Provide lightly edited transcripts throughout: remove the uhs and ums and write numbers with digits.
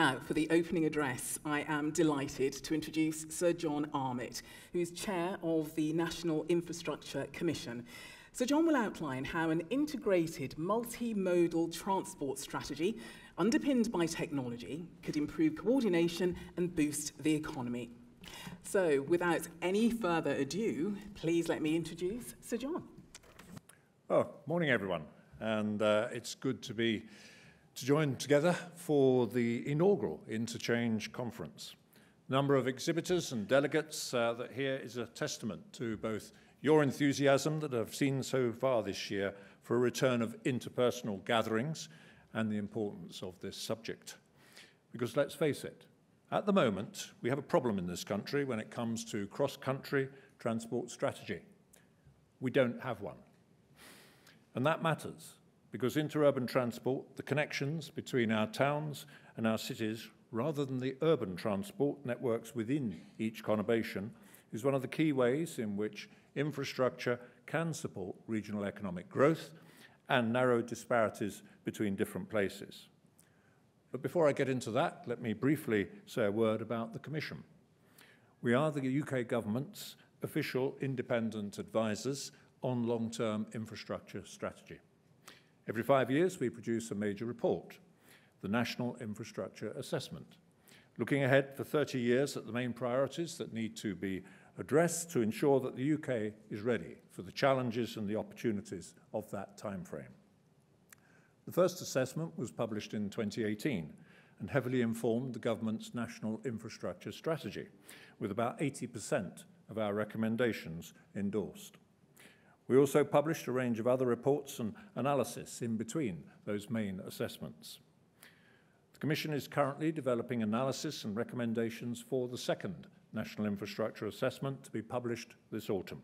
Now, for the opening address, I am delighted to introduce Sir John Armitt, who is Chair of the National Infrastructure Commission. Sir John will outline how an integrated multimodal transport strategy, underpinned by technology, could improve coordination and boost the economy. So, without any further ado, please let me introduce Sir John. Oh, morning everyone, and it's good to join together for the inaugural Interchange Conference. The number of exhibitors and delegates that here is a testament to both your enthusiasm that I've seen so far this year for a return of interpersonal gatherings and the importance of this subject. Because let's face it, at the moment, we have a problem in this country when it comes to cross-country transport strategy. We don't have one. And that matters, because interurban transport, the connections between our towns and our cities, rather than the urban transport networks within each conurbation, is one of the key ways in which infrastructure can support regional economic growth and narrow disparities between different places. But before I get into that, let me briefly say a word about the Commission. We are the UK government's official independent advisors on long-term infrastructure strategy. Every 5 years, we produce a major report, the National Infrastructure Assessment, looking ahead for 30 years at the main priorities that need to be addressed to ensure that the UK is ready for the challenges and the opportunities of that timeframe. The first assessment was published in 2018 and heavily informed the government's national infrastructure strategy, with about 80% of our recommendations endorsed. We also published a range of other reports and analysis in between those main assessments. The Commission is currently developing analysis and recommendations for the second National Infrastructure Assessment to be published this autumn,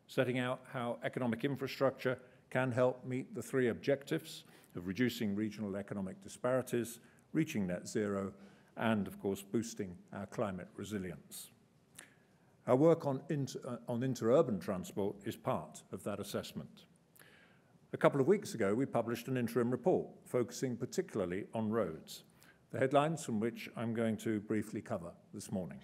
setting out how economic infrastructure can help meet the three objectives of reducing regional economic disparities, reaching net zero, and, of course, boosting our climate resilience. Our work on interurban transport is part of that assessment. A couple of weeks ago, we published an interim report focusing particularly on roads, the headlines from which I'm going to briefly cover this morning.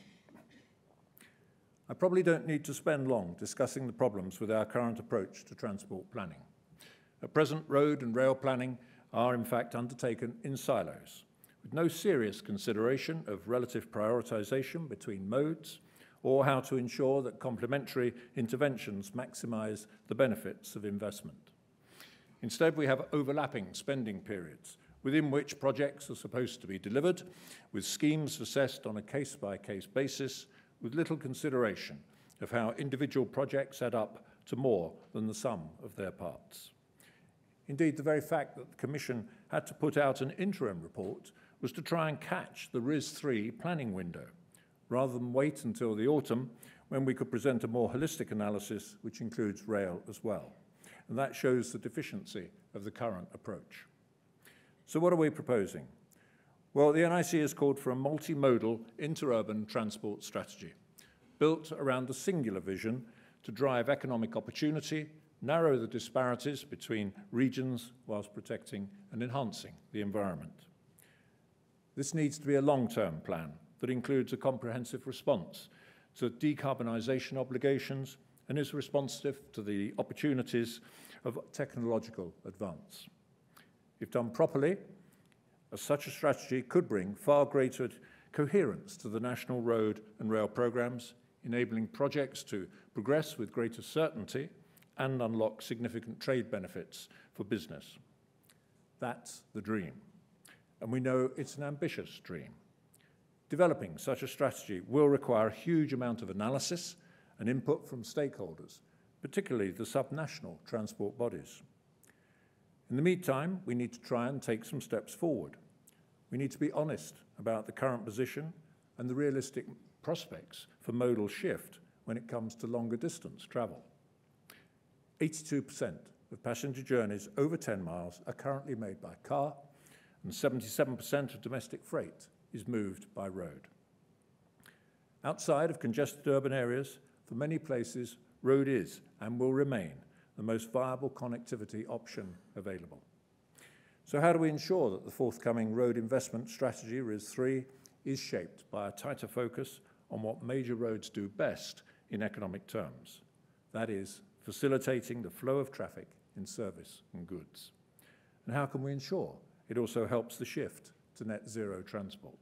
I probably don't need to spend long discussing the problems with our current approach to transport planning. At present, road and rail planning are in fact undertaken in silos, with no serious consideration of relative prioritization between modes, or how to ensure that complementary interventions maximize the benefits of investment. Instead, we have overlapping spending periods within which projects are supposed to be delivered, with schemes assessed on a case-by-case basis, with little consideration of how individual projects add up to more than the sum of their parts. Indeed, the very fact that the Commission had to put out an interim report was to try and catch the RIS3 planning window, rather than wait until the autumn when we could present a more holistic analysis which includes rail as well. And that shows the deficiency of the current approach. So what are we proposing? Well, the NIC has called for a multimodal interurban transport strategy, built around a singular vision to drive economic opportunity, narrow the disparities between regions whilst protecting and enhancing the environment. This needs to be a long-term plan that includes a comprehensive response to decarbonisation obligations and is responsive to the opportunities of technological advance. If done properly, such a strategy could bring far greater coherence to the national road and rail programmes, enabling projects to progress with greater certainty and unlock significant trade benefits for business. That's the dream, and we know it's an ambitious dream. Developing such a strategy will require a huge amount of analysis and input from stakeholders, particularly the subnational transport bodies. In the meantime, we need to try and take some steps forward. We need to be honest about the current position and the realistic prospects for modal shift when it comes to longer distance travel. 82% of passenger journeys over 10 miles are currently made by car, and 77% of domestic freight is moved by road. Outside of congested urban areas, for many places, road is and will remain the most viable connectivity option available. So how do we ensure that the forthcoming road investment strategy, RIS3, is shaped by a tighter focus on what major roads do best in economic terms? That is, facilitating the flow of traffic in service and goods. And how can we ensure it also helps the shift to net zero transport?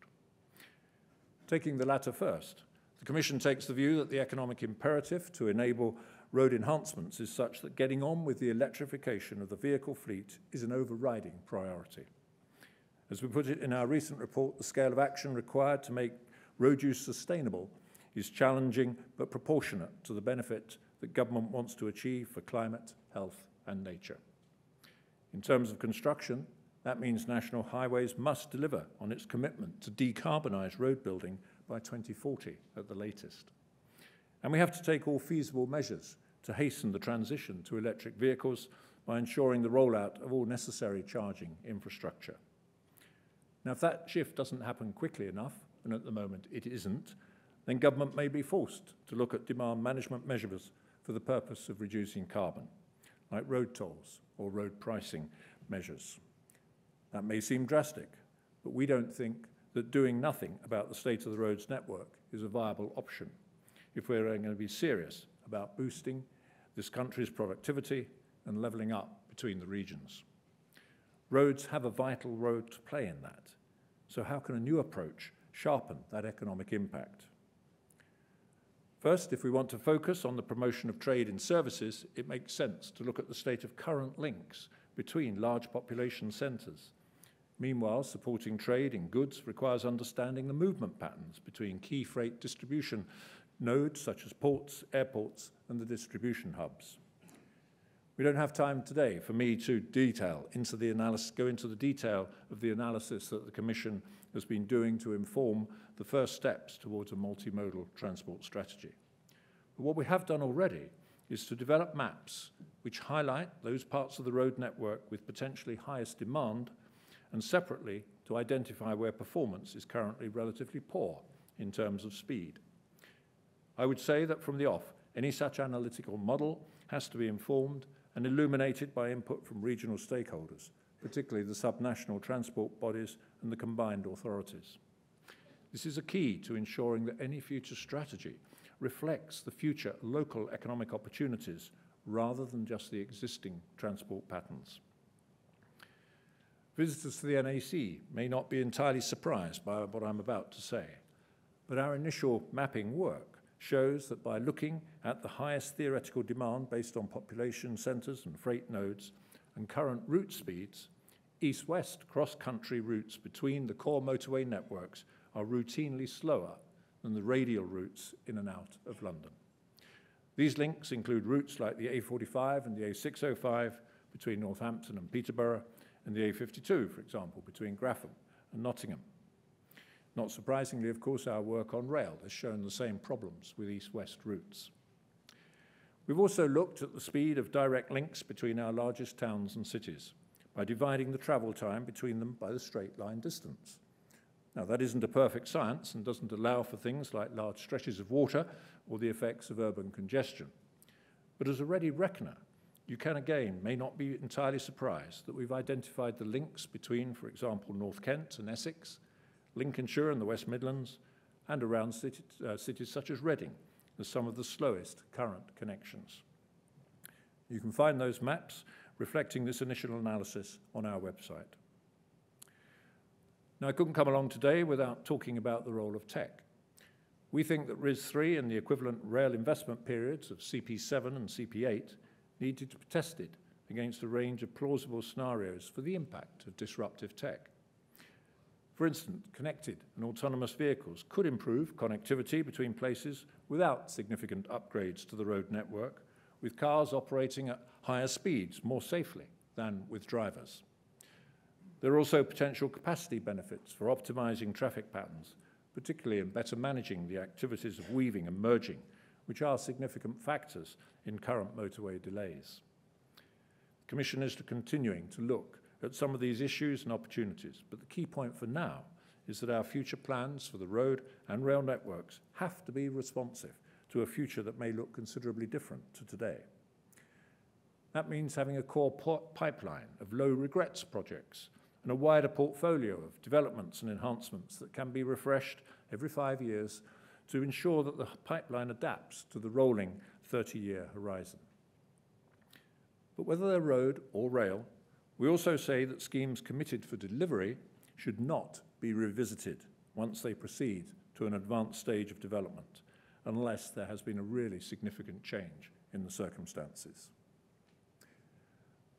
Taking the latter first, the Commission takes the view that the economic imperative to enable road enhancements is such that getting on with the electrification of the vehicle fleet is an overriding priority. As we put it in our recent report, the scale of action required to make road use sustainable is challenging but proportionate to the benefit that government wants to achieve for climate, health and nature. In terms of construction, that means National Highways must deliver on its commitment to decarbonise road building by 2040 at the latest. And we have to take all feasible measures to hasten the transition to electric vehicles by ensuring the rollout of all necessary charging infrastructure. Now, if that shift doesn't happen quickly enough, and at the moment it isn't, then government may be forced to look at demand management measures for the purpose of reducing carbon, like road tolls or road pricing measures. That may seem drastic, but we don't think that doing nothing about the state of the roads network is a viable option if we're going to be serious about boosting this country's productivity and levelling up between the regions. Roads have a vital role to play in that. So how can a new approach sharpen that economic impact? First, if we want to focus on the promotion of trade in services, it makes sense to look at the state of current links between large population centres. Meanwhile, supporting trade in goods requires understanding the movement patterns between key freight distribution nodes such as ports, airports, and the distribution hubs. We don't have time today for me to go into the detail of the analysis that the Commission has been doing to inform the first steps towards a multimodal transport strategy. But what we have done already is to develop maps which highlight those parts of the road network with potentially highest demand, and separately to identify where performance is currently relatively poor in terms of speed. I would say that from the off, any such analytical model has to be informed and illuminated by input from regional stakeholders, particularly the subnational transport bodies and the combined authorities. This is a key to ensuring that any future strategy reflects the future local economic opportunities rather than just the existing transport patterns. Visitors to the NAC may not be entirely surprised by what I'm about to say, but our initial mapping work shows that by looking at the highest theoretical demand based on population centres and freight nodes and current route speeds, east-west cross-country routes between the core motorway networks are routinely slower than the radial routes in and out of London. These links include routes like the A45 and the A605 between Northampton and Peterborough, and the A52, for example, between Grafham and Nottingham. Not surprisingly, of course, our work on rail has shown the same problems with east-west routes. We've also looked at the speed of direct links between our largest towns and cities by dividing the travel time between them by the straight line distance. Now, that isn't a perfect science and doesn't allow for things like large stretches of water or the effects of urban congestion. But as a ready reckoner, you can again may not be entirely surprised that we've identified the links between, for example, North Kent and Essex, Lincolnshire and the West Midlands, and around cities such as Reading as some of the slowest current connections. You can find those maps reflecting this initial analysis on our website. Now, I couldn't come along today without talking about the role of tech. We think that RIS3 and the equivalent rail investment periods of CP7 and CP8 needed to be tested against a range of plausible scenarios for the impact of disruptive tech. For instance, connected and autonomous vehicles could improve connectivity between places without significant upgrades to the road network, with cars operating at higher speeds more safely than with drivers. There are also potential capacity benefits for optimizing traffic patterns, particularly in better managing the activities of weaving and merging, which are significant factors in current motorway delays. The Commission is continuing to look at some of these issues and opportunities, but the key point for now is that our future plans for the road and rail networks have to be responsive to a future that may look considerably different to today. That means having a core pipeline of low regrets projects and a wider portfolio of developments and enhancements that can be refreshed every 5 years to ensure that the pipeline adapts to the rolling 30-year horizon. But whether they're road or rail, we also say that schemes committed for delivery should not be revisited once they proceed to an advanced stage of development, unless there has been a really significant change in the circumstances.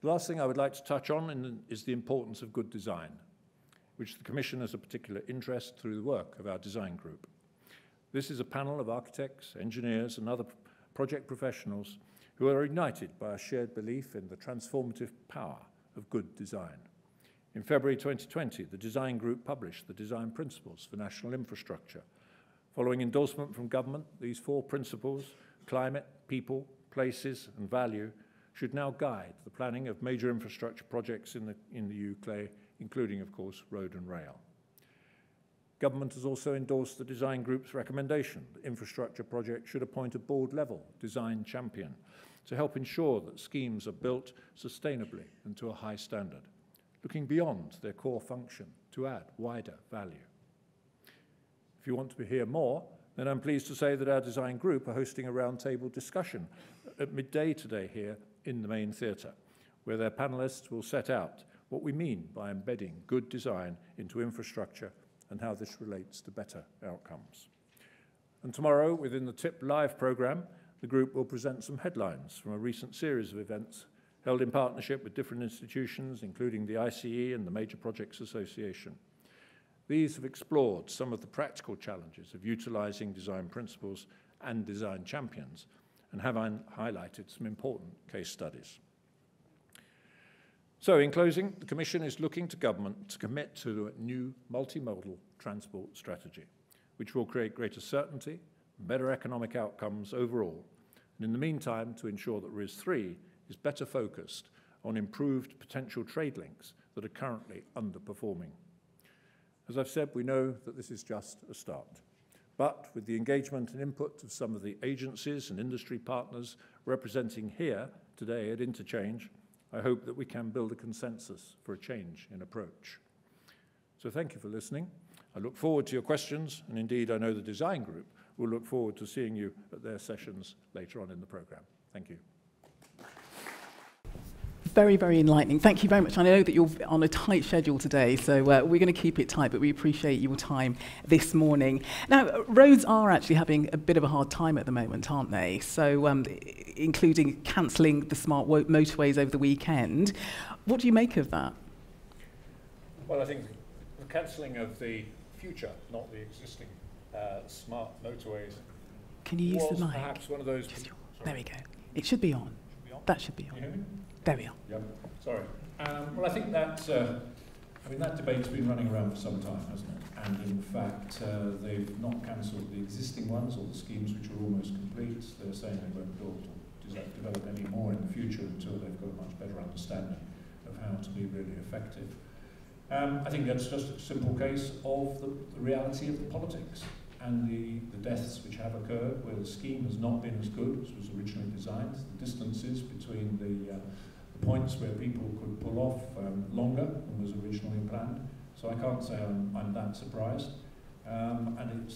The last thing I would like to touch on is the importance of good design, which the Commission has a particular interest through the work of our design group. This is a panel of architects, engineers, and other project professionals who are ignited by a shared belief in the transformative power of good design. In February 2020, the design group published the design principles for national infrastructure. Following endorsement from government, these 4 principles, climate, people, places, and value, should now guide the planning of major infrastructure projects in the UK, including, of course, road and rail. Government has also endorsed the design group's recommendation that infrastructure projects should appoint a board-level design champion to help ensure that schemes are built sustainably and to a high standard, looking beyond their core function to add wider value. If you want to hear more, then I'm pleased to say that our design group are hosting a roundtable discussion at midday today here in the main theatre, where their panellists will set out what we mean by embedding good design into infrastructure and how this relates to better outcomes. And tomorrow, within the TIP Live programme, the group will present some headlines from a recent series of events held in partnership with different institutions, including the ICE and the Major Projects Association. These have explored some of the practical challenges of utilising design principles and design champions, and have highlighted some important case studies. So, in closing, the Commission is looking to government to commit to a new multimodal transport strategy, which will create greater certainty and better economic outcomes overall, and in the meantime to ensure that RIS3 is better focused on improved potential trade links that are currently underperforming. As I've said, we know that this is just a start. But with the engagement and input of some of the agencies and industry partners representing here today at Interchange, I hope that we can build a consensus for a change in approach. So thank you for listening. I look forward to your questions, and indeed I know the design group will look forward to seeing you at their sessions later on in the programme. Thank you. Very, very enlightening. Thank you very much. I know that you're on a tight schedule today, so we're going to keep it tight, but we appreciate your time this morning. Now, roads are actually having a bit of a hard time at the moment, aren't they? So, including cancelling the smart motorways over the weekend. What do you make of that? Well, I think the cancelling of the future, not the existing smart motorways, can you use the mic? Perhaps one of those. There we go. It should be on. Should be on? That should be on. Can you hear me? There we are. Yep. Sorry. Well, I think that that debate's been running around for some time, hasn't it? And in fact, they've not cancelled the existing ones or the schemes which are almost complete. They're saying they won't build or develop any more in the future until they've got a much better understanding of how to be really effective. I think that's just a simple case of the reality of the politics and the deaths which have occurred where the scheme has not been as good as was originally designed. The distances between the points where people could pull off longer than was originally planned. So I can't say I'm that surprised. And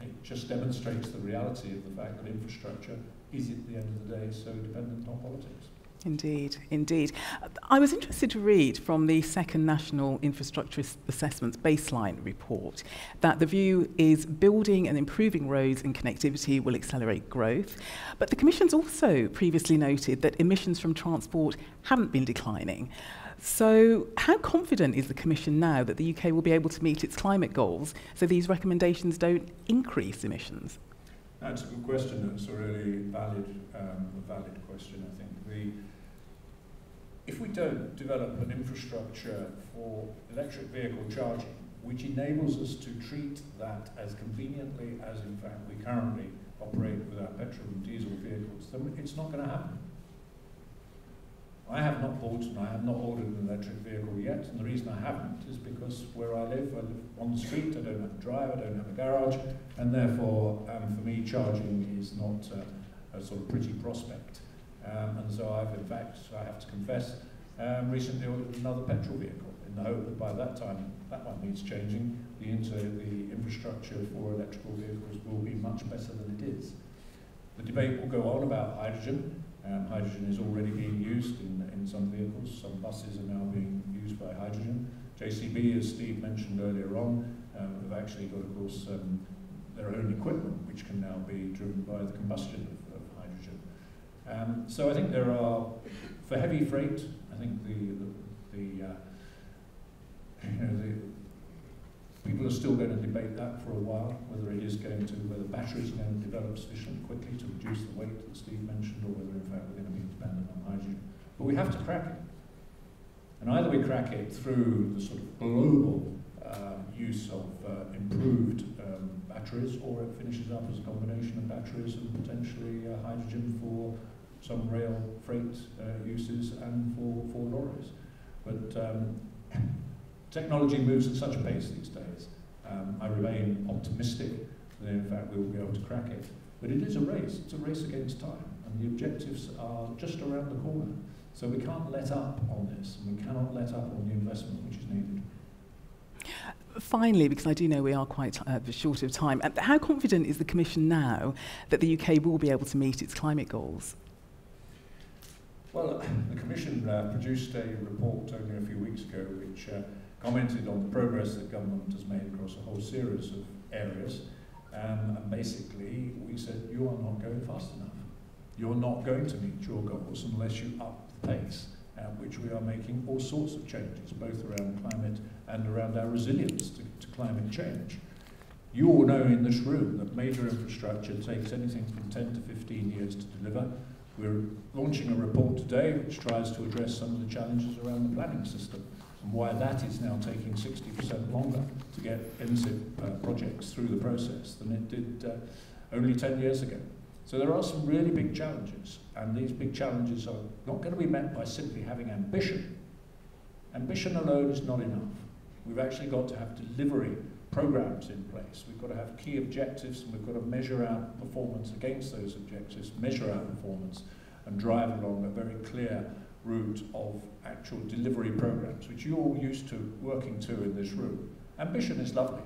it just demonstrates the reality of the fact that infrastructure is at the end of the day so dependent on politics. Indeed, indeed. I was interested to read from the second National Infrastructure Assessment's baseline report that the view is building and improving roads and connectivity will accelerate growth. But the Commission's also previously noted that emissions from transport haven't been declining. So how confident is the Commission now that the UK will be able to meet its climate goals so these recommendations don't increase emissions? That's a good question. It's a really valid question, I think. If we don't develop an infrastructure for electric vehicle charging, which enables us to treat that as conveniently as, in fact, we currently operate with our petrol and diesel vehicles, then it's not going to happen. I have not bought and I have not ordered an electric vehicle yet, and the reason I haven't is because where I live on the street, I don't have a drive, I don't have a garage, and therefore, for me, charging is not a sort of pretty prospect. And so I've, in fact, I have to confess, recently ordered another petrol vehicle in the hope that by that time that one needs changing. The infrastructure for electrical vehicles will be much better than it is. The debate will go on about hydrogen. Hydrogen is already being used in some vehicles. Some buses are now being used by hydrogen. JCB, as Steve mentioned earlier on, have actually got, of course, their own equipment which can now be driven by the combustion of hydrogen. So I think there are, for heavy freight, I think people are still going to debate that for a while, whether batteries are going to develop sufficiently quickly to reduce the weight that Steve mentioned, or whether in fact we're going to be dependent on hydrogen. But we have to crack it. And either we crack it through the sort of global use of improved batteries, or it finishes up as a combination of batteries and potentially hydrogen for some rail freight uses and for lorries. But technology moves at such a pace these days. I remain optimistic that in fact we will be able to crack it. But it is a race. It's a race against time, and the objectives are just around the corner. So we can't let up on this, and we cannot let up on the investment which is needed. Finally, because I do know we are quite short of time, how confident is the Commission now that the UK will be able to meet its climate goals? Well, the Commission produced a report only a few weeks ago which commented on the progress that government has made across a whole series of areas. And basically, we said, you are not going fast enough. You're not going to meet your goals unless you up the pace, which we are making all sorts of changes, both around climate and around our resilience to climate change. You all know in this room that major infrastructure takes anything from 10 to 15 years to deliver. We're launching a report today which tries to address some of the challenges around the planning system and why that is now taking 60% longer to get NSIP projects through the process than it did only 10 years ago. So there are some really big challenges, and these big challenges are not going to be met by simply having ambition. Ambition alone is not enough. We've actually got to have delivery programs in place. We've got to have key objectives, and we've got to measure our performance against those objectives, measure our performance, and drive along a very clear route of actual delivery programs, which you're all used to working to in this room. Ambition is lovely.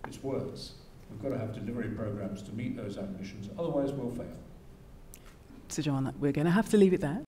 It's words. We've got to have delivery programs to meet those ambitions, otherwise we'll fail. So John, we're going to have to leave it there.